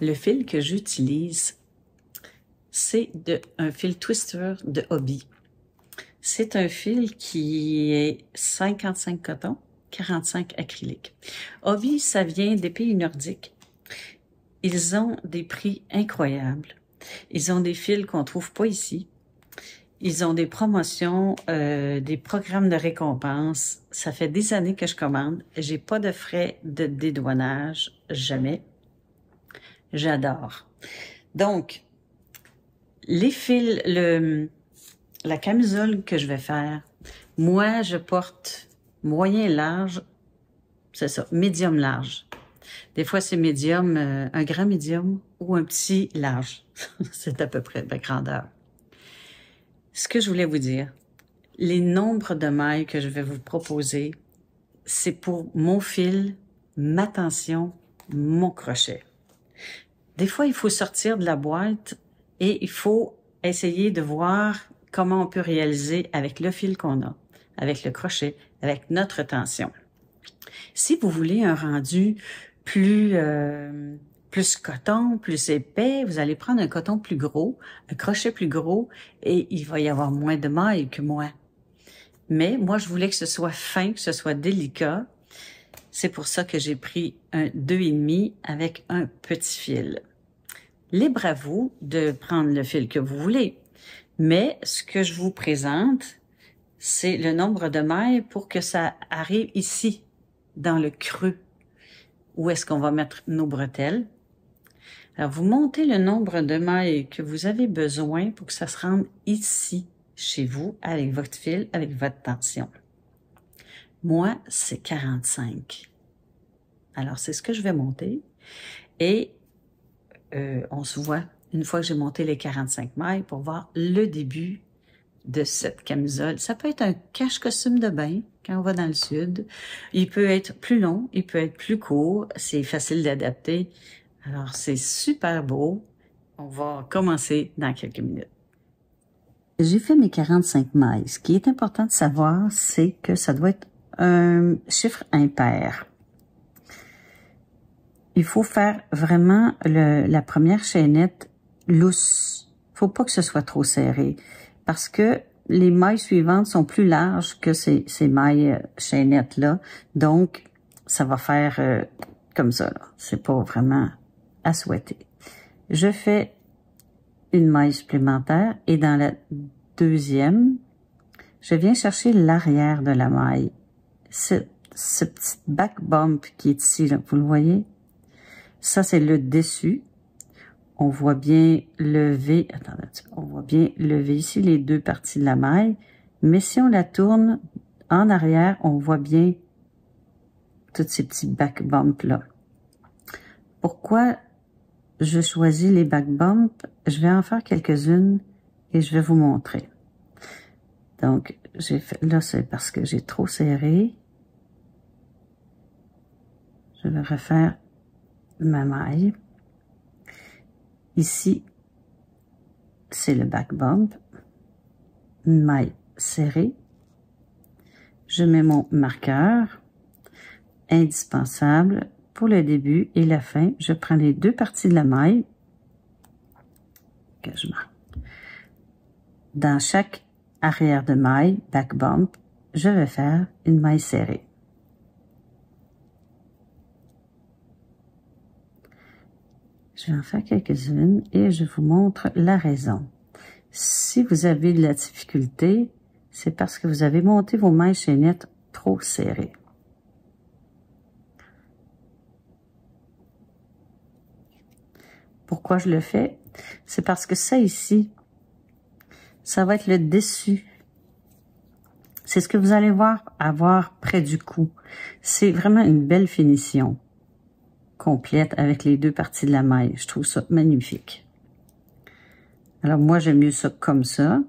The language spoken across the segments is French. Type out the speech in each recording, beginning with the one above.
Le fil que j'utilise, c'est un fil twister de Hobbii. C'est un fil qui est 55 coton, 45 acrylique. Hobbii, ça vient des pays nordiques. Ils ont des prix incroyables. Ils ont des fils qu'on trouve pas ici. Ils ont des promotions, des programmes de récompense. Ça fait des années que je commande. J'ai pas de frais de dédouanage, jamais. J'adore. Donc, les fils, la camisole que je vais faire, moi, je porte moyen large, c'est ça, médium large. Des fois, c'est médium, un grand médium ou un petit large. C'est à peu près de grandeur. Ce que je voulais vous dire, les nombres de mailles que je vais vous proposer, c'est pour mon fil, ma tension, mon crochet. Des fois, il faut sortir de la boîte et il faut essayer de voir comment on peut réaliser avec le fil qu'on a, avec le crochet, avec notre tension. Si vous voulez un rendu plus coton, plus épais, vous allez prendre un coton plus gros, un crochet plus gros, et il va y avoir moins de mailles que moi. Mais moi, je voulais que ce soit fin, que ce soit délicat. C'est pour ça que j'ai pris un 2,5 avec un petit fil. Libre à vous de prendre le fil que vous voulez. Mais ce que je vous présente, c'est le nombre de mailles pour que ça arrive ici, dans le creux, où est-ce qu'on va mettre nos bretelles. Alors, vous montez le nombre de mailles que vous avez besoin pour que ça se rende ici, chez vous, avec votre fil, avec votre tension. Moi, c'est 45. Alors, c'est ce que je vais monter. Et on se voit une fois que j'ai monté les 45 mailles pour voir le début de cette camisole. Ça peut être un cache-costume de bain quand on va dans le sud. Il peut être plus long, il peut être plus court. C'est facile d'adapter. Alors, c'est super beau. On va commencer dans quelques minutes. J'ai fait mes 45 mailles. Ce qui est important de savoir, c'est que ça doit être un chiffre impair. Il faut faire vraiment la première chaînette lousse. Faut pas que ce soit trop serré parce que les mailles suivantes sont plus larges que ces mailles chaînettes-là. Donc, ça va faire comme ça, là. C'est pas vraiment à souhaiter. Je fais une maille supplémentaire et dans la deuxième, je viens chercher l'arrière de la maille. Ce petit back bump qui est ici, là, vous le voyez? Ça, c'est le dessus. On voit bien lever, attendez, on voit bien lever ici les deux parties de la maille. Mais si on la tourne en arrière, on voit bien tous ces petits back bumps là. Pourquoi je choisis les back bumps? Je vais en faire quelques-unes et je vais vous montrer. Donc, j'ai fait, là, c'est parce que j'ai trop serré. Je vais refaire ma maille. Ici, c'est le back bump. Une maille serrée. Je mets mon marqueur. Indispensable pour le début et la fin. Je prends les deux parties de la maille que je marque. Dans chaque arrière de maille, back bump, je vais faire une maille serrée. Je vais en faire quelques-unes et je vous montre la raison. Si vous avez de la difficulté, c'est parce que vous avez monté vos mailles chaînettes trop serrées. Pourquoi je le fais? C'est parce que ça ici, ça va être le dessus. C'est ce que vous allez avoir près du cou. C'est vraiment une belle finition complète avec les deux parties de la maille. Je trouve ça magnifique. Alors moi, j'aime mieux ça comme ça.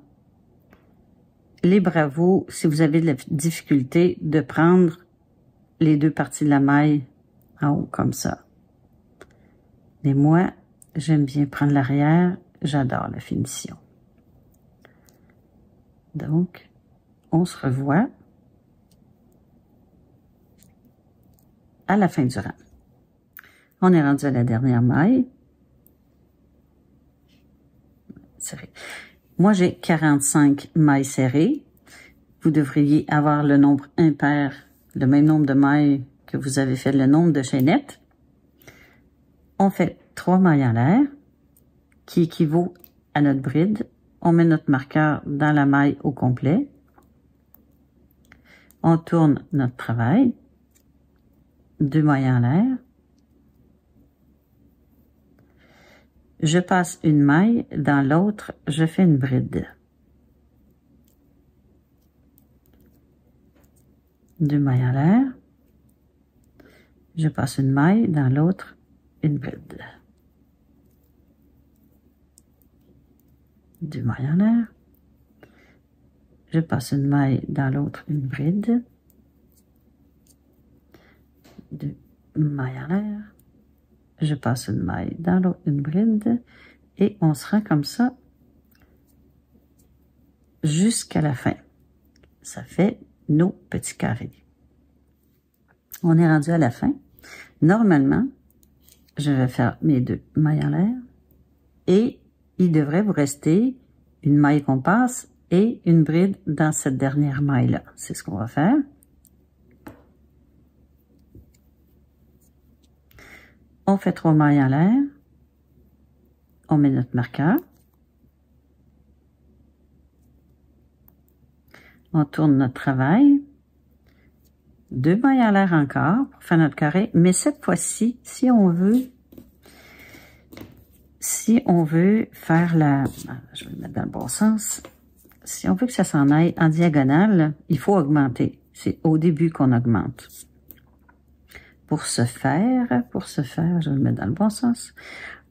Libre à vous, si vous avez de la difficulté, de prendre les deux parties de la maille en haut comme ça. Mais moi, j'aime bien prendre l'arrière. J'adore la finition. Donc, on se revoit à la fin du rang. On est rendu à la dernière maille. Moi, j'ai 45 mailles serrées. Vous devriez avoir le nombre impair, le même nombre de mailles que vous avez fait le nombre de chaînettes. On fait 3 mailles en l'air, qui équivaut à notre bride. On met notre marqueur dans la maille au complet. On tourne notre travail. 2 mailles en l'air. Je passe une maille, dans l'autre, je fais une bride. 2 mailles en l'air. Je passe une maille, dans l'autre, une bride. 2 mailles en l'air. Je passe une maille, dans l'autre, une bride. 2 mailles en l'air. Je passe une maille, dans l'autre, une bride. Et on se rend comme ça jusqu'à la fin. Ça fait nos petits carrés. On est rendu à la fin. Normalement, je vais faire mes 2 mailles en l'air et il devrait vous rester une maille qu'on passe et une bride dans cette dernière maille-là. C'est ce qu'on va faire. On fait 3 mailles en l'air. On met notre marqueur. On tourne notre travail. 2 mailles en l'air encore pour faire notre carré. Mais cette fois-ci, si on veut faire la... Je vais le mettre dans le bon sens. Si on veut que ça s'en aille en diagonale, il faut augmenter. C'est au début qu'on augmente. Pour ce faire, je vais le mettre dans le bon sens.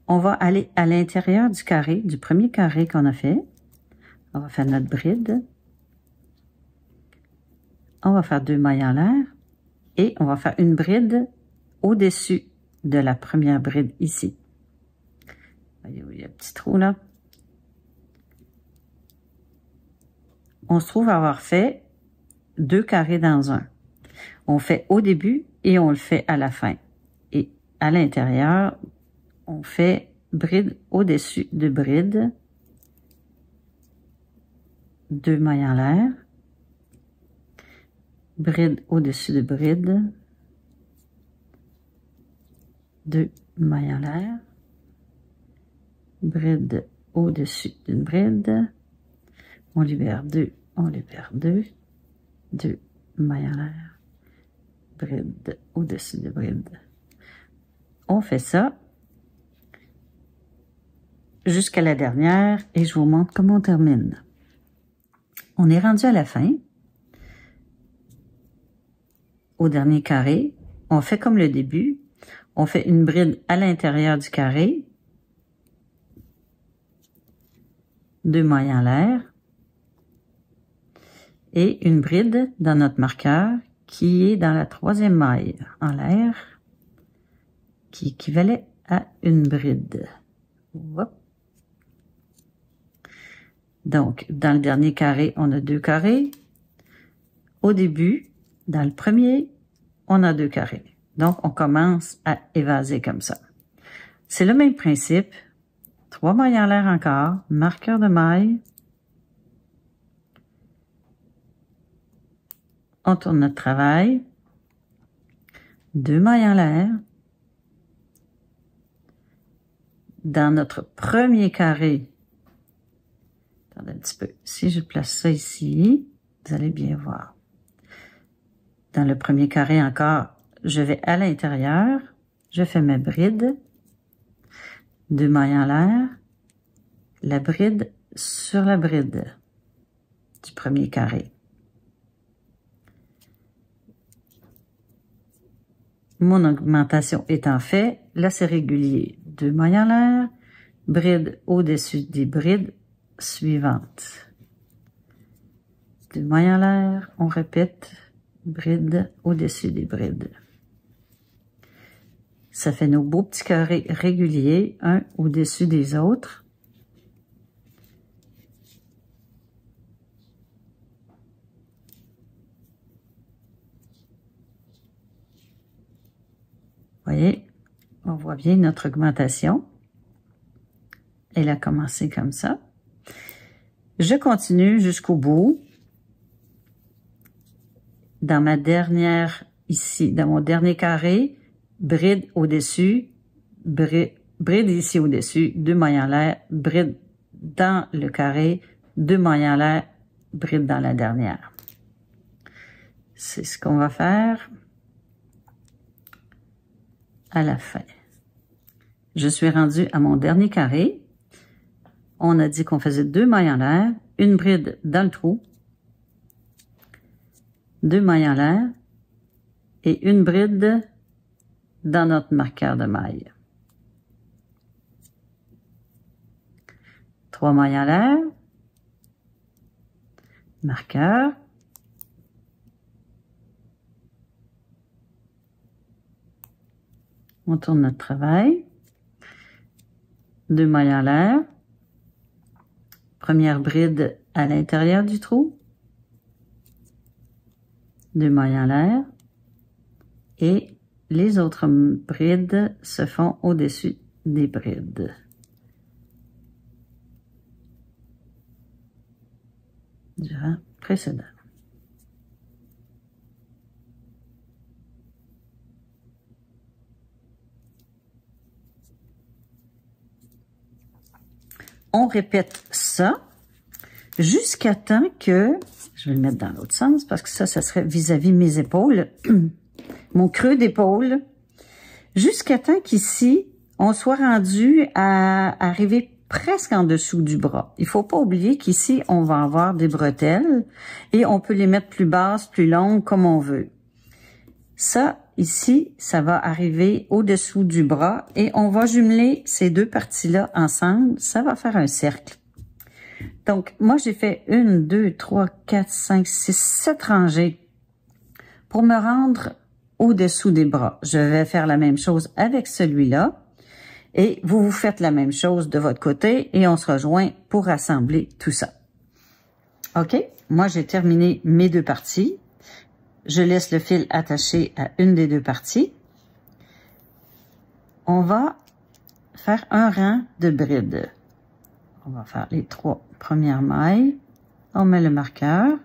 On va aller à l'intérieur du carré, du premier carré qu'on a fait. On va faire notre bride. On va faire 2 mailles en l'air. Et on va faire une bride au-dessus de la première bride ici. Voyez où il y a un petit trou là. On se trouve avoir fait 2 carrés dans un. On fait au début et on le fait à la fin. Et à l'intérieur, on fait bride au-dessus de bride. 2 mailles en l'air. Bride au-dessus de bride. 2 mailles en l'air. Bride au-dessus d'une bride. On libère 2, on libère 2. 2 mailles en l'air. Bride au-dessus de bride. On fait ça jusqu'à la dernière et je vous montre comment on termine. On est rendu à la fin. Au dernier carré, on fait comme le début. On fait une bride à l'intérieur du carré. 2 mailles en l'air. Et une bride dans notre marqueur qui est dans la 3e maille en l'air, qui équivalait à une bride. Hop. Donc, dans le dernier carré, on a 2 carrés. Au début, dans le premier, on a 2 carrés. Donc, on commence à évaser comme ça. C'est le même principe. 3 mailles en l'air encore, marqueur de maille. On tourne notre travail. 2 mailles en l'air. Dans notre premier carré, attendez un petit peu, si je place ça ici, vous allez bien voir. Dans le premier carré encore, je vais à l'intérieur, je fais ma bride, 2 mailles en l'air, la bride sur la bride du premier carré. Mon augmentation étant faite, là c'est régulier. 2 mailles en l'air, bride au-dessus des brides suivantes. 2 mailles en l'air, on répète, bride au-dessus des brides. Ça fait nos beaux petits carrés réguliers, un au-dessus des autres. Voyez, on voit bien notre augmentation. Elle a commencé comme ça. je continue jusqu'au bout. Dans ma dernière, ici, dans mon dernier carré, bride au-dessus, bride ici au-dessus, 2 mailles en l'air, bride dans le carré, 2 mailles en l'air, bride dans la dernière. C'est ce qu'on va faire à la fin. Je suis rendue à mon dernier carré. On a dit qu'on faisait 2 mailles en l'air, une bride dans le trou, 2 mailles en l'air et une bride dans notre marqueur de maille. 3 mailles en l'air, marqueur, on tourne notre travail, 2 mailles en l'air, première bride à l'intérieur du trou, 2 mailles en l'air et les autres brides se font au-dessus des brides. Du rang précédent. On répète ça jusqu'à temps que, je vais le mettre dans l'autre sens parce que ça serait vis-à-vis mes épaules, mon creux d'épaule, jusqu'à temps qu'ici, on soit rendu à arriver presque en dessous du bras. Il faut pas oublier qu'ici, on va avoir des bretelles et on peut les mettre plus basses, plus longues, comme on veut. Ça, ici, ça va arriver au-dessous du bras et on va jumeler ces deux parties-là ensemble. Ça va faire un cercle. Donc, moi, j'ai fait 1, 2, 3, 4, 5, 6, 7 rangées pour me rendre au-dessous des bras. Je vais faire la même chose avec celui-là. Et vous faites la même chose de votre côté et on se rejoint pour assembler tout ça. OK? Moi, j'ai terminé mes deux parties. Je laisse le fil attaché à une des deux parties. On va faire un rang de brides. On va faire les 3 premières mailles. On met le marqueur.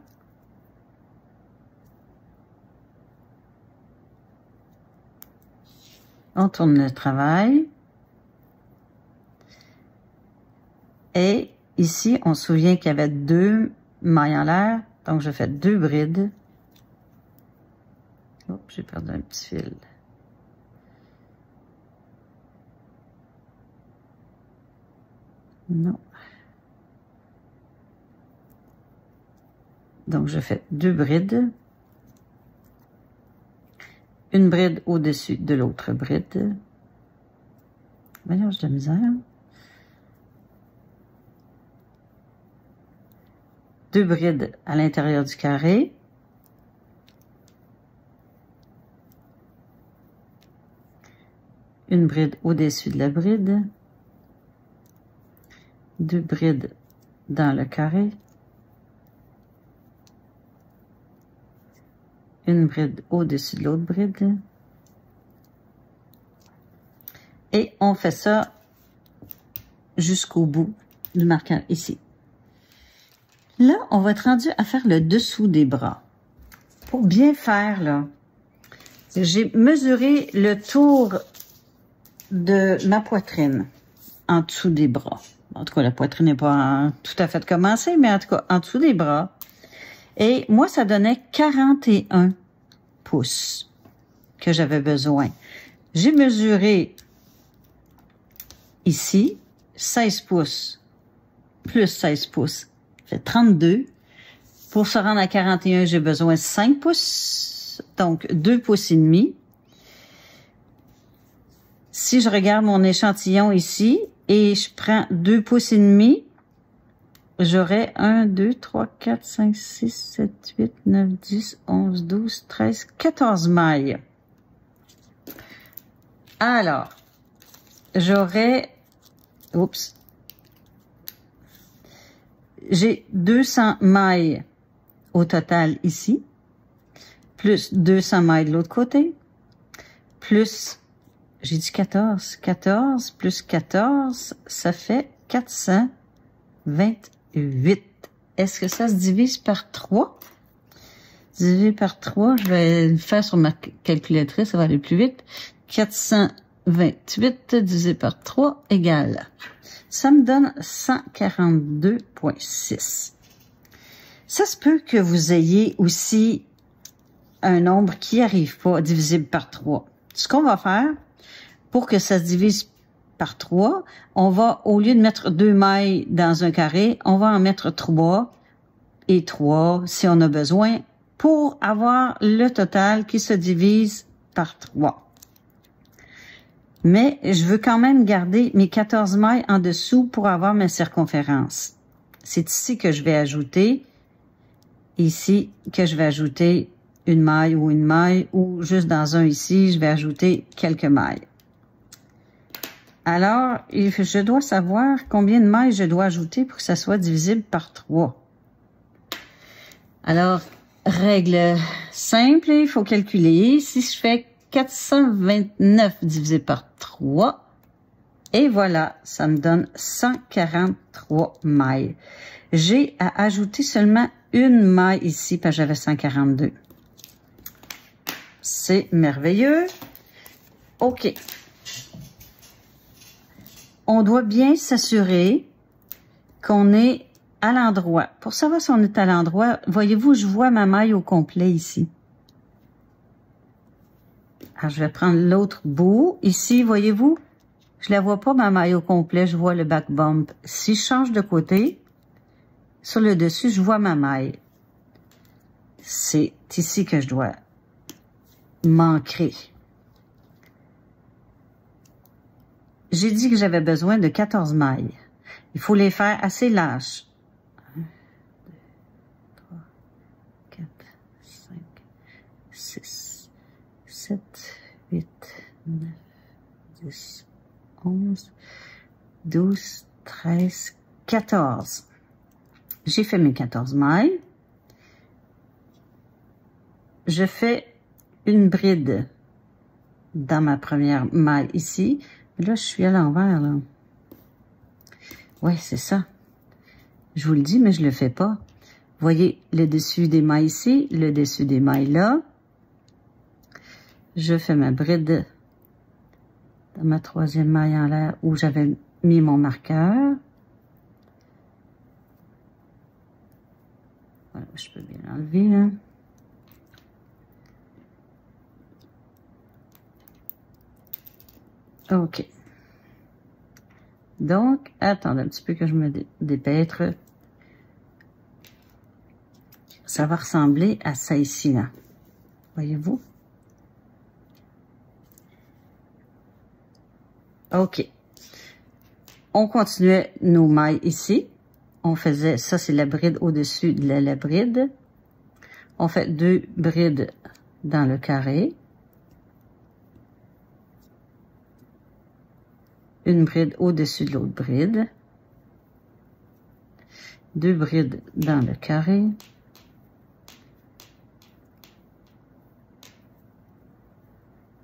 On tourne le travail. Et ici, on se souvient qu'il y avait 2 mailles en l'air. Donc, je fais 2 brides. Oups, j'ai perdu un petit fil. Non. Donc, je fais 2 brides. Une bride au-dessus de l'autre bride. Voyons, j'ai de la misère. 2 brides à l'intérieur du carré. Une bride au-dessus de la bride. 2 brides dans le carré. Une bride au-dessus de l'autre bride. Et on fait ça jusqu'au bout du marqueur ici. Là, on va être rendu à faire le dessous des bras. Pour bien faire, là, j'ai mesuré le tour de ma poitrine en dessous des bras. En tout cas, la poitrine n'est pas tout à fait commencée, mais en tout cas, en dessous des bras. Et moi, ça donnait 41 pouces que j'avais besoin. J'ai mesuré ici 16 pouces plus 16 pouces. Fait 32. Pour se rendre à 41, j'ai besoin de 5 pouces, donc 2 pouces et demi. Si je regarde mon échantillon ici et je prends 2 pouces et demi, j'aurai 1, 2, 3, 4, 5, 6, 7, 8, 9, 10, 11, 12, 13, 14 mailles. Alors, j'aurai... Oups. J'ai 200 mailles au total ici, plus 200 mailles de l'autre côté, plus, j'ai dit 14, 14 plus 14, ça fait 428 est-ce que ça se divise par 3? Divisé par 3, je vais le faire sur ma calculatrice, ça va aller plus vite. 428 divisé par 3 égale. Ça me donne 142,6. Ça se peut que vous ayez aussi un nombre qui n'arrive pas divisible par 3. Ce qu'on va faire, pour que ça se divise par 3, on va, au lieu de mettre 2 mailles dans un carré, on va en mettre 3 et 3 si on a besoin, pour avoir le total qui se divise par 3. Mais je veux quand même garder mes 14 mailles en dessous pour avoir ma circonférence. C'est ici que je vais ajouter, ici que je vais ajouter une maille, ou juste dans un ici, je vais ajouter quelques mailles. Alors, je dois savoir combien de mailles je dois ajouter pour que ça soit divisible par 3. Alors, règle simple, il faut calculer. Si je fais 429 divisé par 3, et voilà, ça me donne 143 mailles. J'ai à ajouter seulement une maille ici, parce que j'avais 142. C'est merveilleux. OK. On doit bien s'assurer qu'on est à l'endroit. Pour savoir si on est à l'endroit, voyez-vous, je vois ma maille au complet ici. Alors, je vais prendre l'autre bout. Ici, voyez-vous, je la vois pas, ma maille au complet, je vois le back bump. Si je change de côté, sur le dessus, je vois ma maille. C'est ici que je dois m'ancrer. J'ai dit que j'avais besoin de 14 mailles. Il faut les faire assez larges. 1, 2, 3, 4, 5, 6, 7, 8, 9, 10, 11, 12, 13, 14. J'ai fait mes 14 mailles. Je fais une bride dans ma première maille ici. Là, je suis à l'envers, là. Ouais, c'est ça. Je vous le dis, mais je le fais pas. Voyez le dessus des mailles ici, le dessus des mailles là. Je fais ma bride dans ma troisième maille en l'air où j'avais mis mon marqueur. Voilà, je peux bien l'enlever, là. OK. Donc, attendez un petit peu que je me dépêtre. Ça va ressembler à ça ici, là. Voyez-vous? OK. On continuait nos mailles ici. On faisait, ça c'est la bride au-dessus de la bride. On fait 2 brides dans le carré. Une bride au-dessus de l'autre bride. 2 brides dans le carré.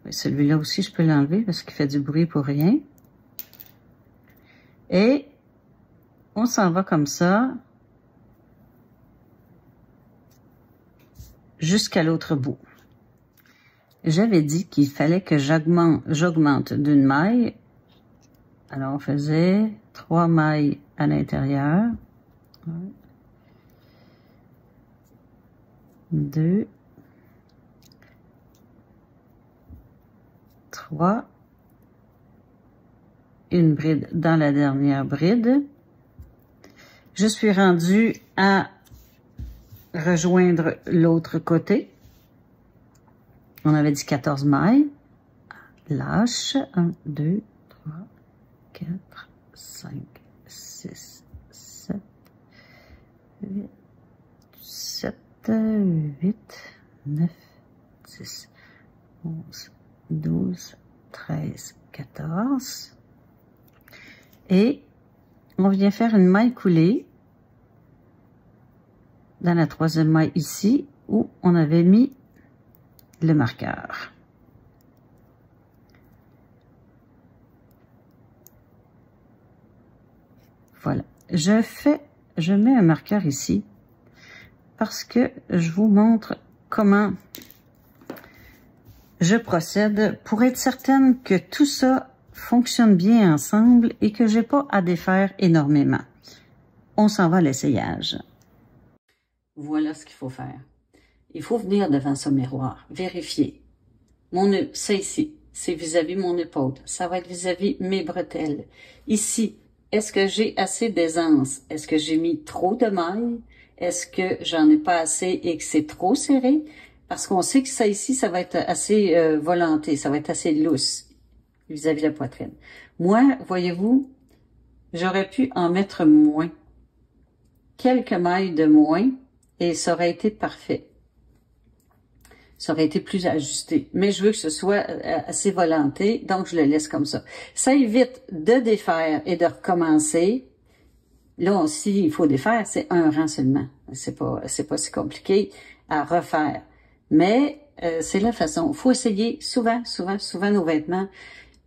Celui-là aussi, je peux l'enlever parce qu'il fait du bruit pour rien. Et on s'en va comme ça jusqu'à l'autre bout. J'avais dit qu'il fallait que j'augmente d'une maille. Alors, on faisait 3 mailles à l'intérieur. 2, 3, une bride dans la dernière bride. Je suis rendue à rejoindre l'autre côté. On avait dit 14 mailles. Lâche. 1, 2, 3, 4, 5, 6, 7, 8, 7, 8, 9, 10, 11, 12, 13, 14. Et on vient faire une maille coulée dans la troisième maille ici où on avait mis le marqueur. Voilà. Je fais je mets un marqueur ici parce que je vous montre comment je procède pour être certaine que tout ça fonctionne bien ensemble et que j'ai pas à défaire énormément. On s'en va à l'essayage. Voilà ce qu'il faut faire. Il faut venir devant ce miroir, vérifier. Ça ici, c'est vis-à-vis mon épaule. Ça va être vis-à-vis mes bretelles. Ici, est-ce que j'ai assez d'aisance? Est-ce que j'ai mis trop de mailles? Est-ce que j'en ai pas assez et que c'est trop serré? Parce qu'on sait que ça ici, ça va être assez volanté, ça va être assez lousse vis-à-vis de la poitrine. Moi, voyez-vous, j'aurais pu en mettre moins. Quelques mailles de moins et ça aurait été parfait. Ça aurait été plus ajusté. Mais je veux que ce soit assez volanté, donc je le laisse comme ça. Ça évite de défaire et de recommencer. Là aussi, il faut défaire, c'est un rang seulement. C'est pas si compliqué à refaire. Mais c'est la façon. Il faut essayer souvent nos vêtements.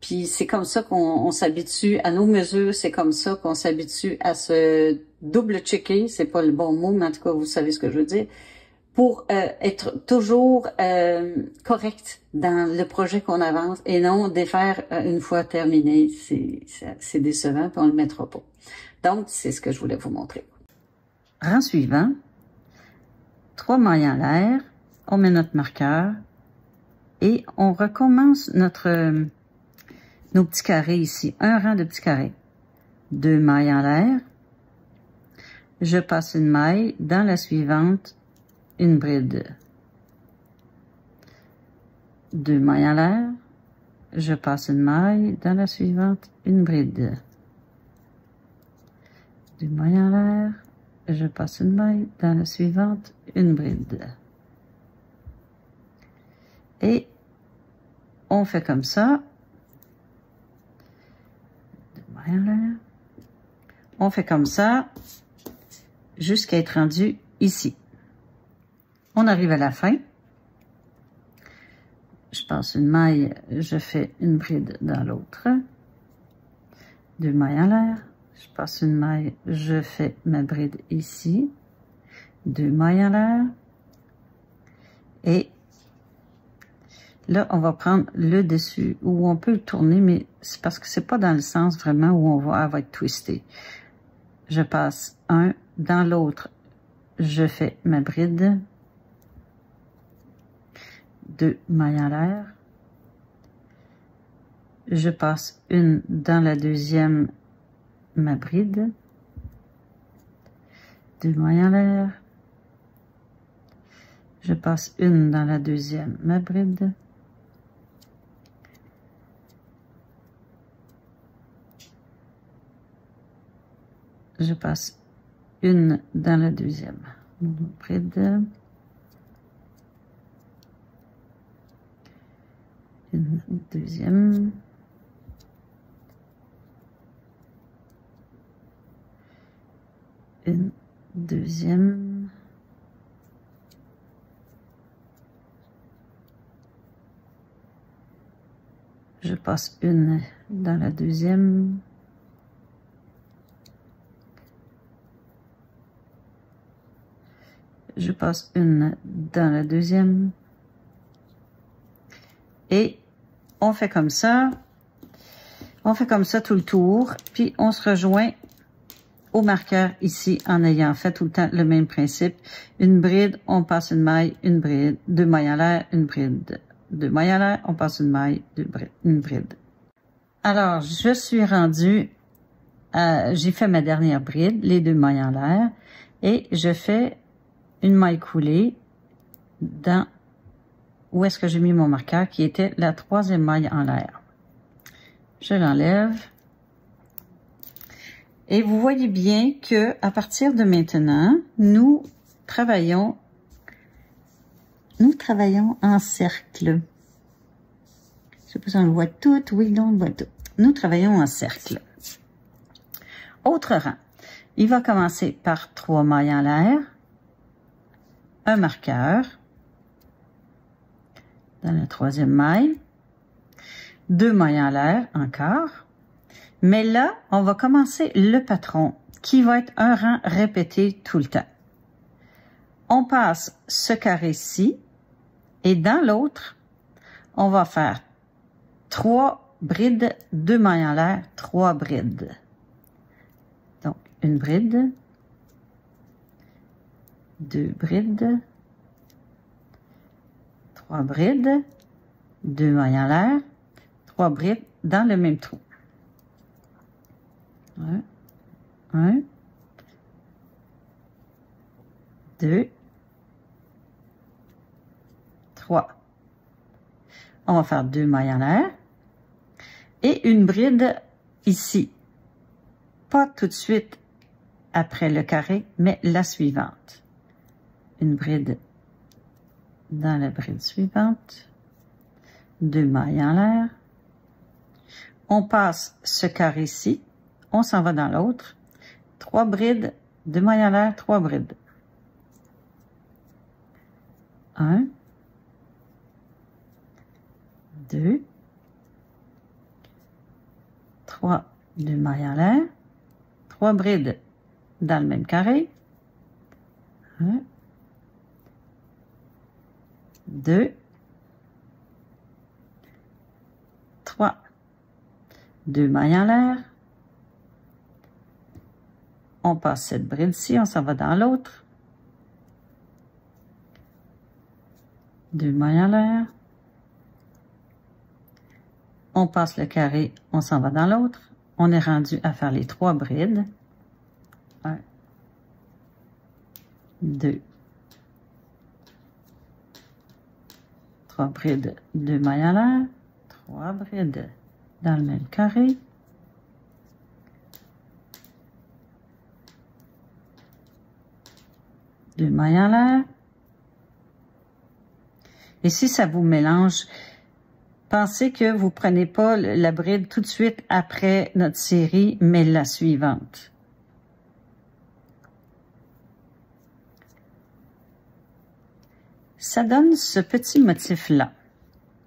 Puis c'est comme ça qu'on s'habitue à nos mesures, c'est comme ça qu'on s'habitue à se double-checker, c'est pas le bon mot, mais en tout cas, vous savez ce que je veux dire, pour être toujours correct dans le projet qu'on avance et non défaire une fois terminé. C'est décevant, puis on le mettra pas. Donc, c'est ce que je voulais vous montrer. Rang suivant, 3 mailles en l'air, on met notre marqueur et on recommence nos petits carrés ici, un rang de petits carrés. 2 mailles en l'air. Je passe une maille, dans la suivante, une bride. 2 mailles en l'air. Je passe une maille, dans la suivante, une bride. 2 mailles en l'air. Je passe une maille, dans la suivante, une bride. Et on fait comme ça. On fait comme ça jusqu'à être rendu ici. On arrive à la fin. Je passe une maille, je fais une bride dans l'autre. 2 mailles en l'air. Je passe une maille, je fais ma bride ici. 2 mailles en l'air. Et là, on va prendre le dessus où on peut le tourner, mais c'est parce que c'est pas dans le sens vraiment où elle va être twistée. Je passe un, dans l'autre, je fais ma bride. 2 mailles en l'air. Je passe une dans la deuxième, ma bride. 2 mailles en l'air. Je passe une dans la deuxième, ma bride. Je passe une dans la deuxième, bride. Une deuxième. Une deuxième. Je passe une dans la deuxième. Je passe une dans la deuxième. Et on fait comme ça. On fait comme ça tout le tour. Puis on se rejoint au marqueur ici en ayant fait tout le temps le même principe. Une bride, on passe une maille, une bride. 2 mailles en l'air, une bride. 2 mailles en l'air, on passe une maille, une bride. Alors, je suis rendue j'ai fait ma dernière bride, les 2 mailles en l'air. Et je fais une maille coulée dans où est-ce que j'ai mis mon marqueur, qui était la 3e maille en l'air. Je l'enlève. Et vous voyez bien que à partir de maintenant, nous travaillons en cercle. Je sais pas si on le voit tout. Oui, non, on le voit tout. Nous travaillons en cercle. Autre rang. Il va commencer par 3 mailles en l'air, un marqueur dans la 3e maille, 2 mailles en l'air encore. Mais là, on va commencer le patron qui va être un rang répété tout le temps. On passe ce carré-ci et dans l'autre, on va faire 3 brides, 2 mailles en l'air, 3 brides. Donc, une bride, 2 brides, 3 brides, 2 mailles en l'air, 3 brides dans le même trou. 1, 2, 3. On va faire 2 mailles en l'air et une bride ici. Pas tout de suite après le carré, mais la suivante. Une bride dans la bride suivante. 2 mailles en l'air. On passe ce carré-ci. On s'en va dans l'autre. 3 brides, 2 mailles en l'air, 3 brides. 1, 2, 3, 2 mailles en l'air, 3 brides dans le même carré. 1, 2, 3, 2 mailles en l'air. On passe cette bride-ci, on s'en va dans l'autre. 2 mailles en l'air. On passe le carré, on s'en va dans l'autre. On est rendu à faire les 3 brides. 1, 2, 3 brides, 2 mailles en l'air. 3 brides dans le même carré. 2 mailles en l'air. Et si ça vous mélange, pensez que vous prenez pas la bride tout de suite après notre série, mais la suivante. Ça donne ce petit motif-là.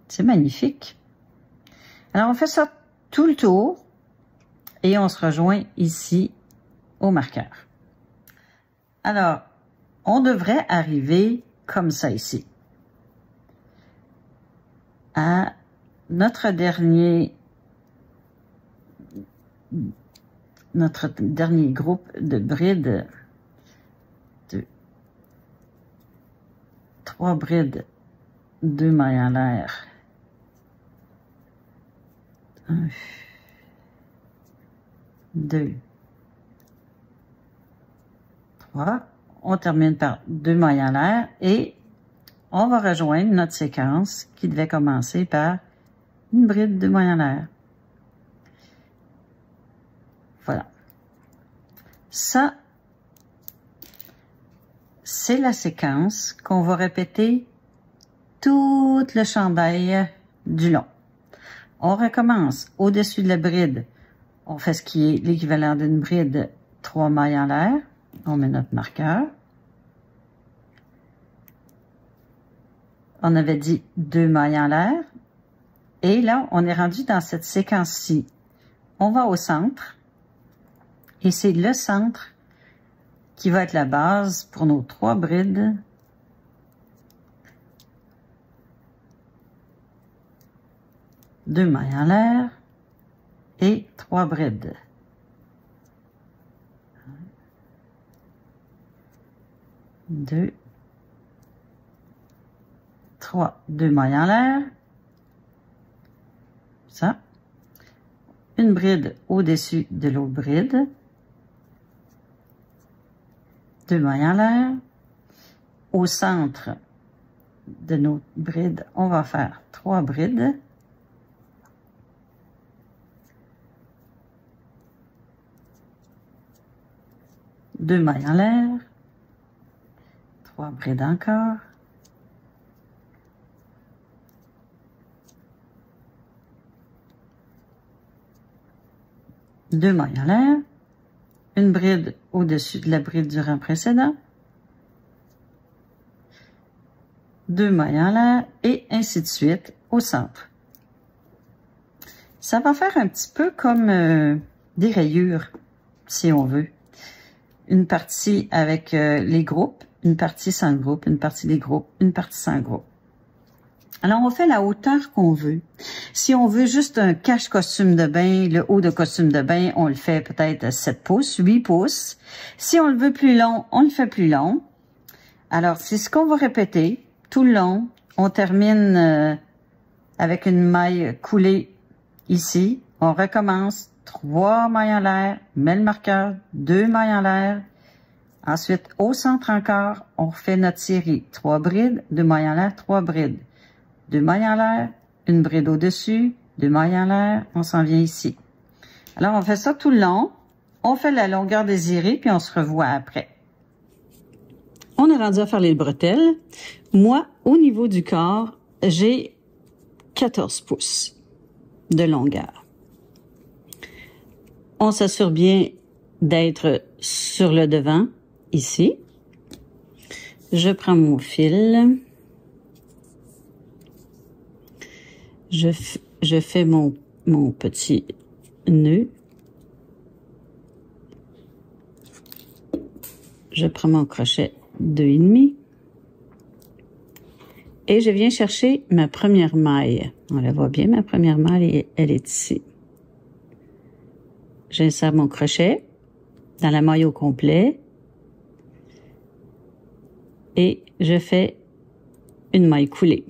C'est magnifique. Alors, on fait ça tout le tour et on se rejoint ici au marqueur. Alors, on devrait arriver comme ça ici. À notre dernier groupe de brides, 3 brides, 2 mailles en l'air. 1, 2, 3. On termine par 2 mailles en l'air et on va rejoindre notre séquence qui devait commencer par une bride de mailles en l'air. Voilà. Ça, c'est la séquence qu'on va répéter tout le chandail du long. On recommence au-dessus de la bride. On fait ce qui est l'équivalent d'une bride, 3 mailles en l'air. On met notre marqueur. On avait dit 2 mailles en l'air. Et là, on est rendu dans cette séquence-ci. On va au centre. Et c'est le centre qui va être la base pour nos 3 brides. Deux mailles en l'air et 3 brides. 2, 3, 2 mailles en l'air. Ça. Une bride au-dessus de l'autre bride. 2 mailles en l'air. Au centre de notre bride, on va faire 3 brides. Deux mailles en l'air. 3 brides encore. Deux mailles en l'air. Une bride au-dessus de la bride du rang précédent. 2 mailles en l'air et ainsi de suite au centre. Ça va faire un petit peu comme des rayures, si on veut. une partie avec les groupes, une partie sans groupe, une partie des groupes, une partie sans groupe. Alors, on fait la hauteur qu'on veut. Si on veut juste un cache costume de bain, le haut de costume de bain, on le fait peut-être à 7 pouces, 8 pouces. Si on le veut plus long, on le fait plus long. Alors, c'est ce qu'on va répéter tout le long. On termine avec une maille coulée ici. On recommence 3 mailles en l'air, met le marqueur, 2 mailles en l'air. Ensuite, au centre encore, on refait notre série. 3 brides, 2 mailles en l'air, 3 brides. 2 mailles en l'air, une bride au-dessus, 2 mailles en l'air, on s'en vient ici. Alors, on fait ça tout le long. On fait la longueur désirée, puis on se revoit après. On est rendu à faire les bretelles. Moi, au niveau du corps, j'ai 14 pouces de longueur. On s'assure bien d'être sur le devant, ici. Je prends mon fil. Je fais mon petit nœud. Je prends mon crochet 2,5 et je viens chercher ma première maille. On la voit bien, ma première maille, elle est ici. J'insère mon crochet dans la maille au complet et je fais une maille coulée.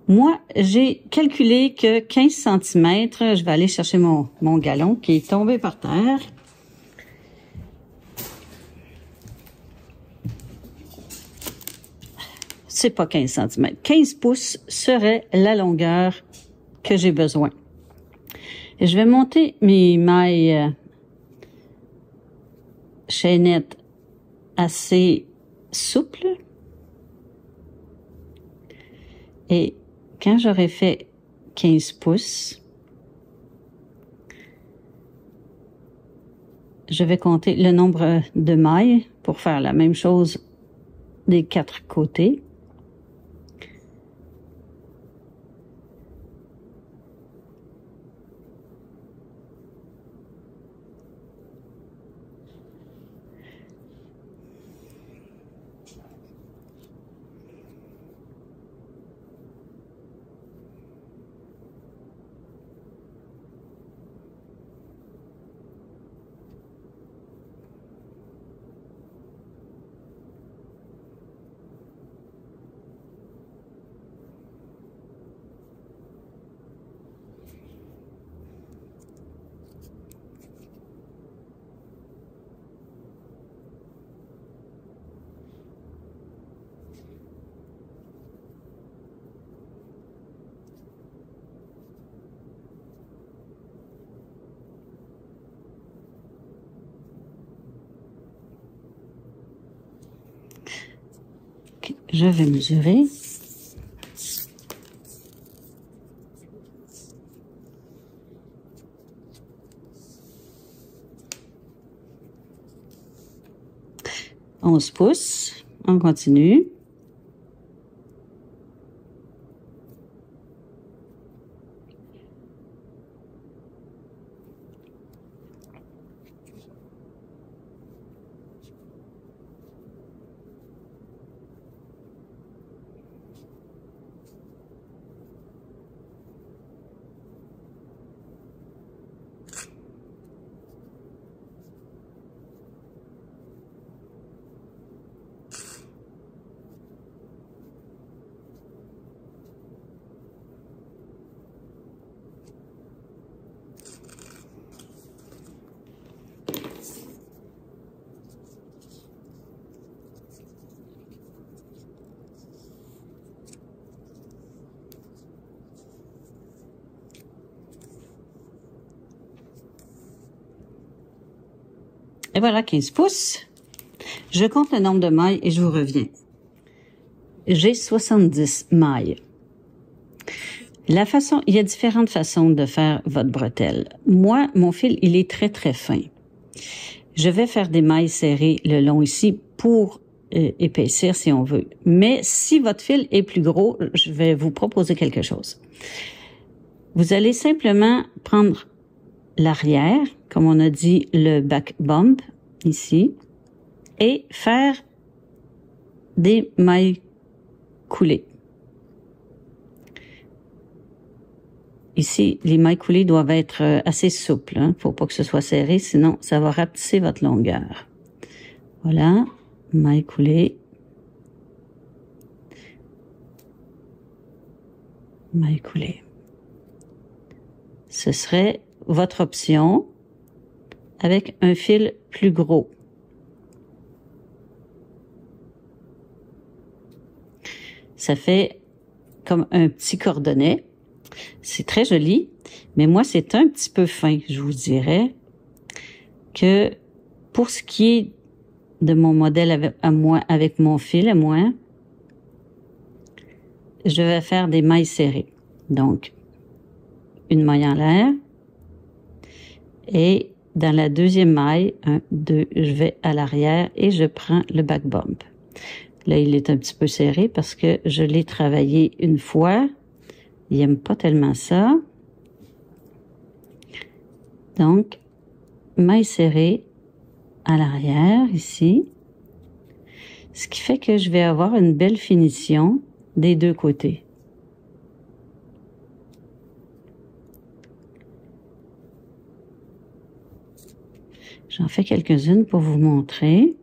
Moi, j'ai calculé que 15 cm, je vais aller chercher mon galon qui est tombé par terre. C'est pas 15 cm. 15 pouces serait la longueur que j'ai besoin. Et je vais monter mes mailles chaînettes assez souples. Et quand j'aurai fait 15 pouces, je vais compter le nombre de mailles pour faire la même chose des 4 côtés. Je vais mesurer. « 11 pouces. On continue. Et voilà, 15 pouces. Je compte le nombre de mailles et je vous reviens. J'ai 70 mailles. Il y a différentes façons de faire votre bretelle. Moi, mon fil, il est très, très fin. Je vais faire des mailles serrées le long ici pour épaissir si on veut. Mais si votre fil est plus gros, je vais vous proposer quelque chose. Vous allez simplement prendre l'arrière, comme on a dit, le back bump, ici, et faire des mailles coulées. Ici, les mailles coulées doivent être assez souples, hein. Faut pas que ce soit serré, sinon ça va rapetisser votre longueur. Voilà, mailles coulées. Mailles coulées. Ce serait votre option avec un fil plus gros. Ça fait comme un petit cordonnet. C'est très joli, mais moi, c'est un petit peu fin. Je vous dirais que pour ce qui est de mon modèle avec mon fil à moi, je vais faire des mailles serrées. Donc, une maille en l'air. Et dans la deuxième maille, 1, 2, je vais à l'arrière et je prends le back bump. Là, il est un petit peu serré parce que je l'ai travaillé une fois. Il n'aime pas tellement ça. Donc, maille serrée à l'arrière, ici. Ce qui fait que je vais avoir une belle finition des deux côtés. J'en fais quelques-unes pour vous montrer.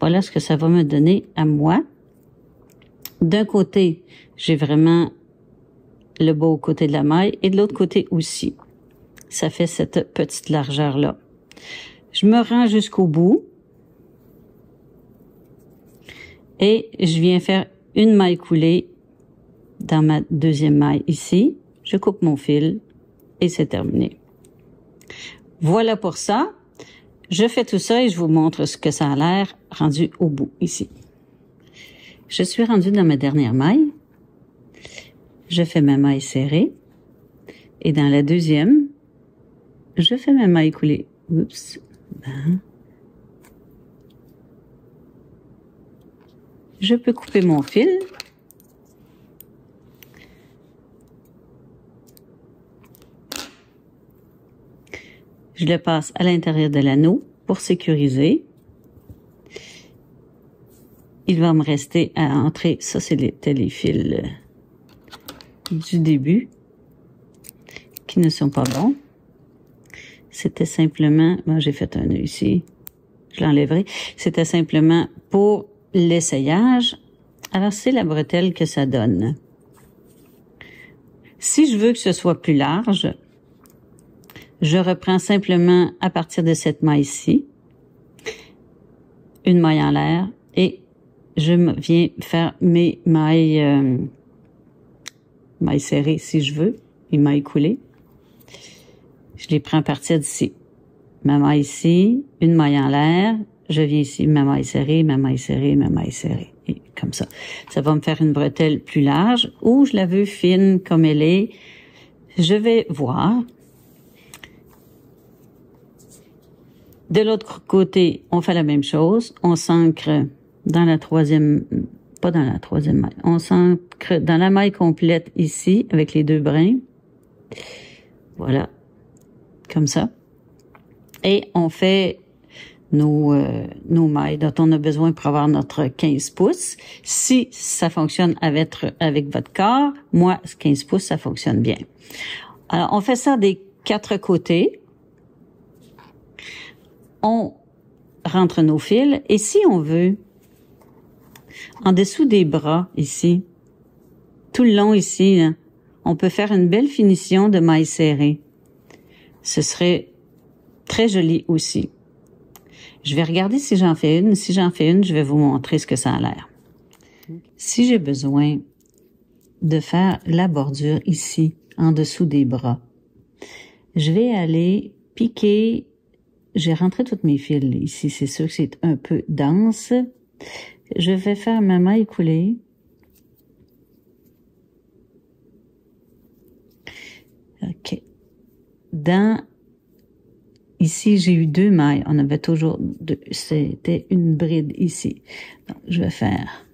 Voilà ce que ça va me donner à moi. D'un côté, j'ai vraiment le beau côté de la maille et de l'autre côté aussi. Ça fait cette petite largeur-là. Je me rends jusqu'au bout et je viens faire une maille coulée dans ma deuxième maille ici. Je coupe mon fil et c'est terminé. Voilà pour ça. Je fais tout ça et je vous montre ce que ça a l'air rendu au bout ici. Je suis rendue dans ma dernière maille. Je fais ma maille serrée. Et dans la deuxième, je fais ma maille coulée. Oups. Ben. Je peux couper mon fil. Je le passe à l'intérieur de l'anneau pour sécuriser. Il va me rester à entrer, ça c'était les fils du début qui ne sont pas bons. C'était simplement, moi j'ai fait un nœud ici, je l'enlèverai. C'était simplement pour l'essayage. Alors c'est la bretelle que ça donne. Si je veux que ce soit plus large, je reprends simplement à partir de cette maille-ci, une maille en l'air et je viens faire mes mailles, mailles serrées si je veux, et mailles coulées. Je les prends à partir d'ici. Ma maille ici, une maille en l'air, je viens ici, ma maille serrée, ma maille serrée, ma maille serrée. Et comme ça. Ça va me faire une bretelle plus large ou je la veux fine comme elle est. Je vais voir. De l'autre côté, on fait la même chose. On s'ancre dans la troisième, pas dans la troisième maille. On s'ancre dans la maille complète ici, avec les deux brins. Voilà. Comme ça. Et on fait nos mailles dont on a besoin pour avoir notre 15 pouces. Si ça fonctionne avec votre corps, moi, 15 pouces, ça fonctionne bien. Alors, on fait ça des 4 côtés. On rentre nos fils et si on veut, en dessous des bras ici, tout le long ici, là, on peut faire une belle finition de mailles serrées. Ce serait très joli aussi. Je vais regarder si j'en fais une. Si j'en fais une, je vais vous montrer ce que ça a l'air. Si j'ai besoin de faire la bordure ici, en dessous des bras, je vais aller piquer. J'ai rentré toutes mes fils ici. C'est sûr que c'est un peu dense. Je vais faire ma maille coulée. OK. dans... Ici, j'ai eu 2 mailles. On avait toujours 2. C'était une bride ici. Donc, je vais faire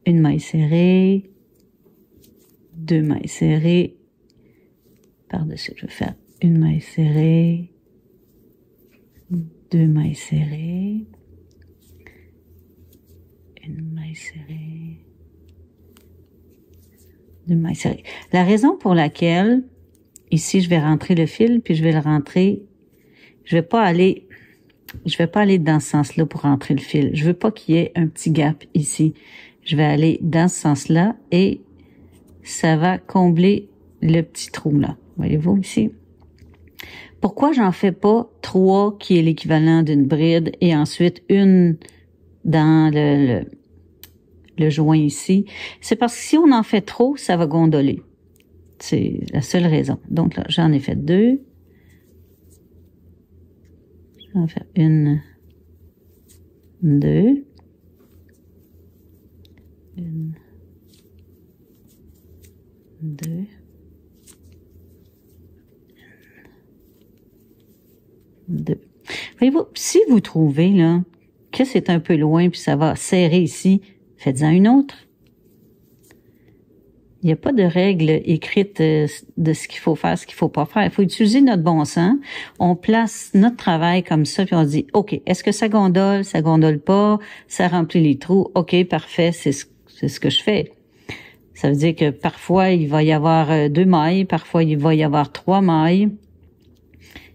une maille serrée, 2 mailles serrées. Par-dessus, je vais faire une maille serrée, 2 mailles serrées, une maille serrée, 2 mailles serrées. La raison pour laquelle, ici, je vais rentrer le fil, puis je vais le rentrer, je vais pas aller dans ce sens-là pour rentrer le fil. Je veux pas qu'il y ait un petit gap ici. Je vais aller dans ce sens-là et ça va combler le petit trou là. Voyez-vous ici? Pourquoi j'en fais pas 3 qui est l'équivalent d'une bride et ensuite une dans le joint ici? C'est parce que si on en fait trop, ça va gondoler. C'est la seule raison. Donc là, j'en ai fait 2. J'en vais faire 1, 2. 1, 2. Voyez-vous, si vous trouvez là que c'est un peu loin puis ça va serrer ici, faites-en une autre. Il n'y a pas de règle écrite de ce qu'il faut faire, ce qu'il faut pas faire. Il faut utiliser notre bon sens. On place notre travail comme ça puis on dit, OK, est-ce que ça gondole pas, ça remplit les trous, OK, parfait, c'est ce que je fais. Ça veut dire que parfois il va y avoir 2 mailles, parfois il va y avoir 3 mailles.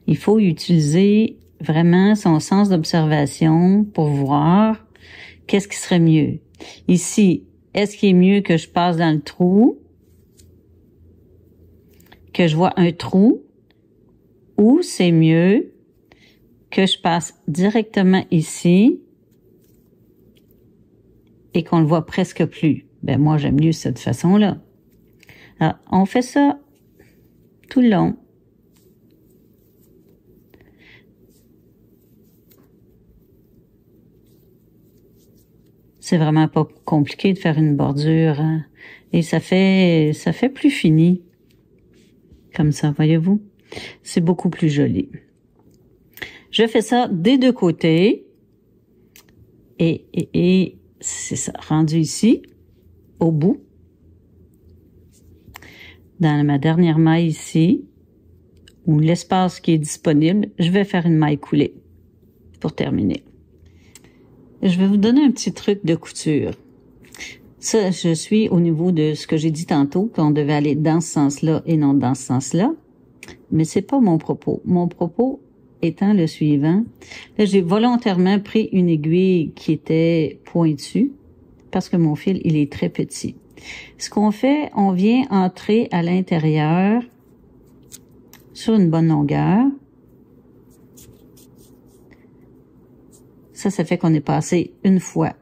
Il faut utiliser vraiment son sens d'observation pour voir qu'est-ce qui serait mieux. Ici, est-ce qu'il est mieux que je passe dans le trou, que je vois un trou, ou c'est mieux que je passe directement ici et qu'on le voit presque plus? Ben moi, j'aime mieux cette façon-là. Alors, on fait ça tout le long. C'est vraiment pas compliqué de faire une bordure, hein? Et ça fait plus fini. Comme ça, voyez-vous? C'est beaucoup plus joli. Je fais ça des 2 côtés. Et c'est ça, rendu ici, au bout. Dans ma dernière maille ici, ou l'espace qui est disponible, je vais faire une maille coulée pour terminer. Je vais vous donner un petit truc de couture. Ça, je suis au niveau de ce que j'ai dit tantôt, qu'on devait aller dans ce sens-là et non dans ce sens-là. Mais c'est pas mon propos. Mon propos étant le suivant. Là, j'ai volontairement pris une aiguille qui était pointue parce que mon fil, il est très petit. Ce qu'on fait, on vient entrer à l'intérieur sur une bonne longueur. Ça fait qu'on est passé une fois.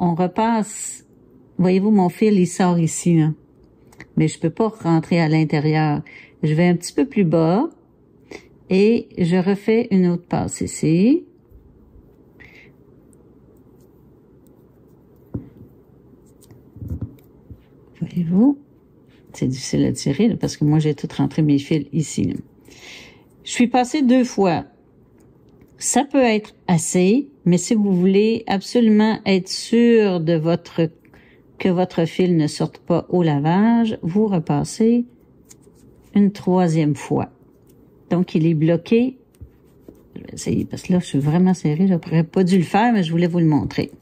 On repasse. Voyez-vous, mon fil, il sort ici, là. Mais je peux pas rentrer à l'intérieur. Je vais un petit peu plus bas et je refais une autre passe ici. Voyez-vous? C'est difficile à tirer, là, parce que moi, j'ai tout rentré mes fils ici, là. Je suis passée 2 fois. Ça peut être assez, mais si vous voulez absolument être sûr de que votre fil ne sorte pas au lavage, vous repassez une 3e fois. Donc, il est bloqué. Je vais essayer, parce que là, je suis vraiment serrée. J'aurais pas dû le faire, mais je voulais vous le montrer.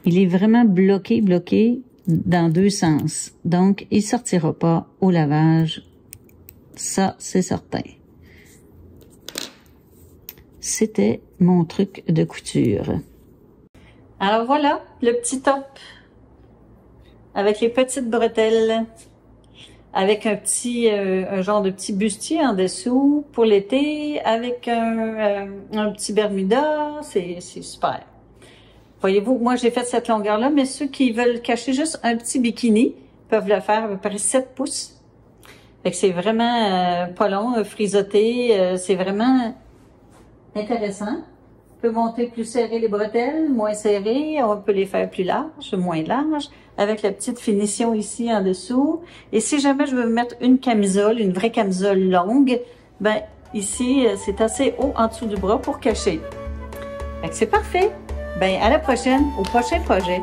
Il est vraiment bloqué dans 2 sens. Donc, il sortira pas au lavage. Ça, c'est certain. C'était mon truc de couture. Alors voilà, le petit top avec les petites bretelles, avec un genre de petit bustier en dessous pour l'été, avec un petit Bermuda, c'est super. Voyez-vous, moi j'ai fait cette longueur-là, mais ceux qui veulent cacher juste un petit bikini peuvent le faire à peu près 7 pouces. Fait que c'est vraiment pas long, frisotté, c'est vraiment intéressant. On peut monter plus serré les bretelles, moins serré, on peut les faire plus larges, moins larges, avec la petite finition ici en dessous. Et si jamais je veux mettre une camisole, une vraie camisole longue, ben ici, c'est assez haut en dessous du bras pour cacher. Fait que c'est parfait. Ben à la prochaine, au prochain projet.